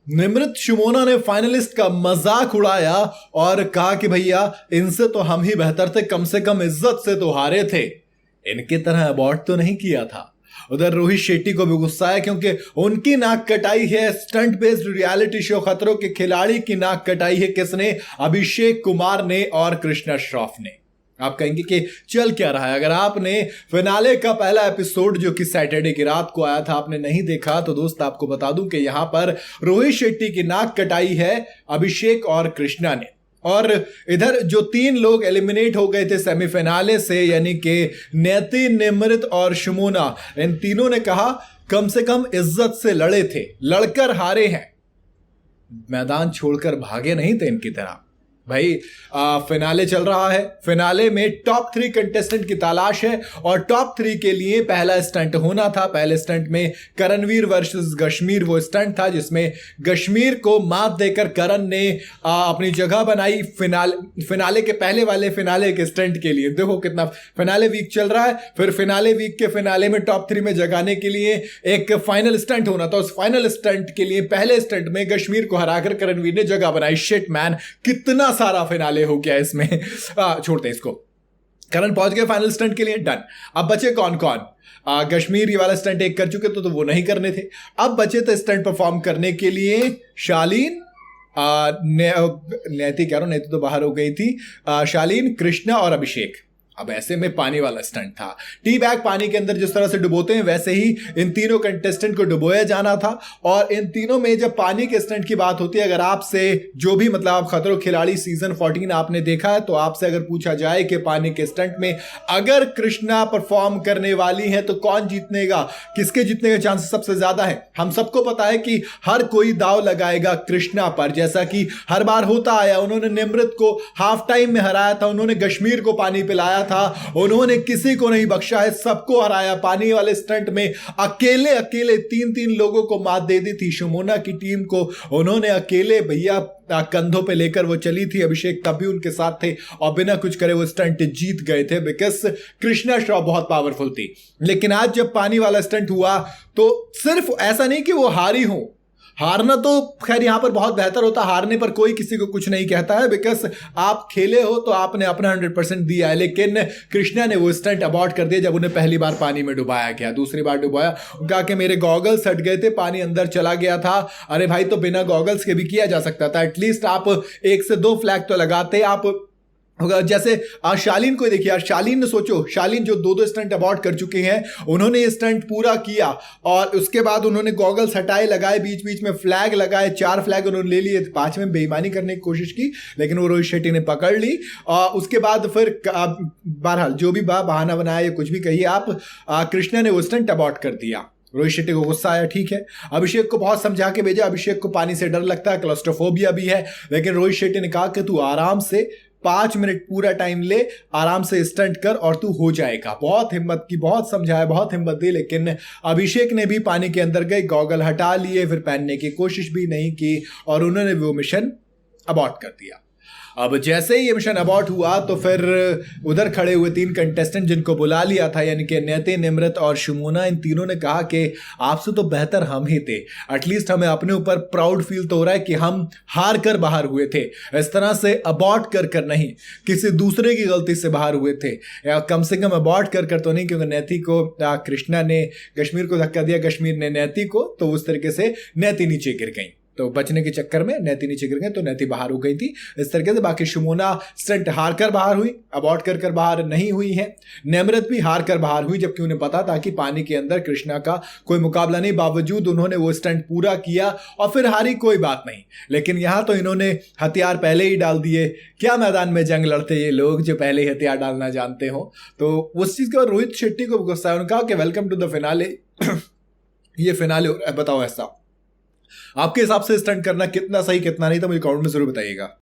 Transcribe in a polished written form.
Nimrit Simona ने finalist का मजाक उड़ाया और कहा कि भैया इनसे तो हम ही बेहतर थे, कम से कम इज्जत से तो हारे थे, इनकी तरह अबॉर्ट तो नहीं किया था। उधर रोहित शेट्टी को भी गुस्सा है क्योंकि उनकी नाक कटाई है स्टंट बेस्ड रियलिटी शो खतरों के खिलाड़ी की नाक कटाई है किसने? अभिषेक कुमार ने और कृष्णा श्रॉफ ने। आप कहेंगे कि चल क्या रहा है? अगर आपने फिनाले का पहला एपिसोड जो कि सैटरडे की रात को आया था आपने नहीं देखा तो दोस्त आपको बता दूं कि यहां पर रोहित शेट्टी की नाक कटाई है अभिषेक और कृष्णा ने। और इधर जो 3 लोग एलिमिनेट हो गए थे सेमीफिनाले से यानी कि नेति, निमृत और शिमोना, इन तीनों ने कहा कम से कम इज्जत से लड़े थे, लड़कर हारे हैं, मैदान छोड़कर भागे नहीं थे इनकी तरह। भाई फिनाले चल रहा है, फिनाले में टॉप 3 कंटेस्टेंट की तलाश है और टॉप 3 के लिए पहला स्टंट होना था। पहले स्टंट में करणवीर वर्सेस कश्मीर वो स्टंट था जिसमें कश्मीर को मात देकर करण ने अपनी जगह बनाई फिनाले के पहले वाले फिनाले के स्टंट के लिए। देखो कितना फिनाले वीक चल रहा है, फिर फिनाले वीक के फिनाले में टॉप 3 में जगाने के लिए एक फाइनल स्टंट होना था। उस फाइनल स्टंट के लिए पहले स्टंट में कश्मीर को हराकर करणवीर ने जगह बनाई। शिट मैन, कितना सारा फिनाले हो गया इसमें। छोड़ते इसको, करण पहुंच गए फाइनल स्टंट के लिए, डन। अब बचे कौन कौन? कश्मीर ये वाला स्टंट एक कर चुके तो वो नहीं करने थे। अब बचे थे स्टंट परफॉर्म करने के लिए शालीन, नेति कह रहा हूं, नेति तो बाहर हो गई थी, शालीन, कृष्णा और अभिषेक। अब ऐसे में पानी वाला स्टंट था। टी बैग पानी के अंदर जिस तरह से डुबोते हैं वैसे ही इन तीनों कंटेस्टेंट को डुबोया जाना था। और इन तीनों में जब पानी के स्टंट की बात होती है, अगर आपसे जो भी मतलब आप खतरों खिलाड़ी सीजन 14 आपने देखा है तो आपसे अगर पूछा जाए कि पानी के स्टंट में अगर कृष्णा परफॉर्म करने वाली है तो कौन जीतनेगा, किसके जीतने के चांसेस सबसे ज्यादा है? हम सबको पता है कि हर कोई दाव लगाएगा कृष्णा पर, जैसा कि हर बार होता आया। उन्होंने निमृत को हाफ टाइम में हराया था, उन्होंने कश्मीर को पानी पिलाया था, उन्होंने किसी को नहीं बख्शा है, सबको हराया। पानी वाले स्टंट में अकेले अकेले 3 लोगों को मात दे दी थी। शिमोना की टीम को उन्होंने अकेले भैया कंधों पे लेकर वो चली थी। अभिषेक तब भी उनके साथ थे और बिना कुछ करे वो स्टंट जीत गए थे बिकॉज कृष्णा श्रॉफ बहुत पावरफुल थी। लेकिन आज जब पानी वाला स्टंट हुआ तो सिर्फ ऐसा नहीं कि वो हारी हो, हारना तो खैर यहां पर बहुत बेहतर होता, हारने पर कोई किसी को कुछ नहीं कहता है बिकॉज आप खेले हो तो आपने अपना 100% दिया है। लेकिन कृष्णा ने वो स्टंट अबॉर्ट कर दिया जब उन्हें पहली बार पानी में डुबाया गया। दूसरी बार डुबाया, कहा कि मेरे गॉगल्स हट गए थे, पानी अंदर चला गया था। अरे भाई, तो बिना गॉगल्स के भी किया जा सकता था, एटलीस्ट आप 1 से 2 फ्लैग तो लगाते। आप जैसे शालीन को देखिए यार, शालीन ने सोचो, शालीन जो 2 स्टंट अबॉर्ट कर चुके हैं, उन्होंने ये स्टंट पूरा किया और उसके बाद उन्होंने गॉगल्स हटाए, लगाए, बीच बीच में फ्लैग लगाए, 4 फ्लैग उन्होंने ले लिए, 5 में बेईमानी करने की कोशिश की लेकिन वो रोहित शेट्टी ने पकड़ ली। और उसके बाद फिर बहरहाल जो भी बहाना बनाया या कुछ भी कहिए आप, कृष्णा ने वो स्टंट अबॉर्ट कर दिया। रोहित शेट्टी को गुस्सा आया, ठीक है, अभिषेक को बहुत समझा के भेजा। अभिषेक को पानी से डर लगता है, क्लस्ट्रोफोबिया भी है, लेकिन रोहित शेट्टी ने कहा कि तू आराम से 5 मिनट पूरा टाइम ले, आराम से स्टंट कर और तू हो जाएगा। बहुत हिम्मत की, बहुत समझाया, बहुत हिम्मत दी, लेकिन अभिषेक ने भी पानी के अंदर गए, गॉगल हटा लिए, फिर पहनने की कोशिश भी नहीं की और उन्होंने वो मिशन अबॉर्ट कर दिया। अब जैसे ही ये मिशन अबॉर्ट हुआ तो फिर उधर खड़े हुए 3 कंटेस्टेंट जिनको बुला लिया था यानी कि नेति, निमृत और शिमोना, इन तीनों ने कहा कि आपसे तो बेहतर हम ही थे, एटलीस्ट हमें अपने ऊपर प्राउड फील तो हो रहा है कि हम हार कर बाहर हुए थे, इस तरह से अबॉर्ट कर नहीं, किसी दूसरे की गलती से बाहर हुए थे, या कम से कम अबॉर्ट कर तो नहीं, क्योंकि नेति को कृष्णा ने कश्मीर को धक्का दिया, कश्मीर ने नेति को, तो उस तरीके से नेति नीचे गिर गई, तो बचने के चक्कर में नेति नीचे गिर गए तो नेति बाहर हो गई थी इस तरीके से। बाकी शिमोना स्टंट हार कर बाहर हुई, अबॉर्ट कर बाहर नहीं हुई है। निमृत भी हार कर बाहर हुई जबकि उन्हें पता था कि पानी के अंदर कृष्णा का कोई मुकाबला नहीं, बावजूद उन्होंने वो स्टंट पूरा किया और फिर हारी, कोई बात नहीं। लेकिन यहां तो इन्होंने हथियार पहले ही डाल दिए। क्या मैदान में जंग लड़ते ये लोग जो पहले ही हथियार डालना जानते हो। तो उस चीज के बाद रोहित शेट्टी को गुस्सा है, उन्होंने कहा कि वेलकम टू द फिनाले। ये फिनाले बताओ, ऐसा आपके हिसाब से स्टंट करना कितना सही कितना नहीं था मुझे कमेंट में जरूर बताइएगा।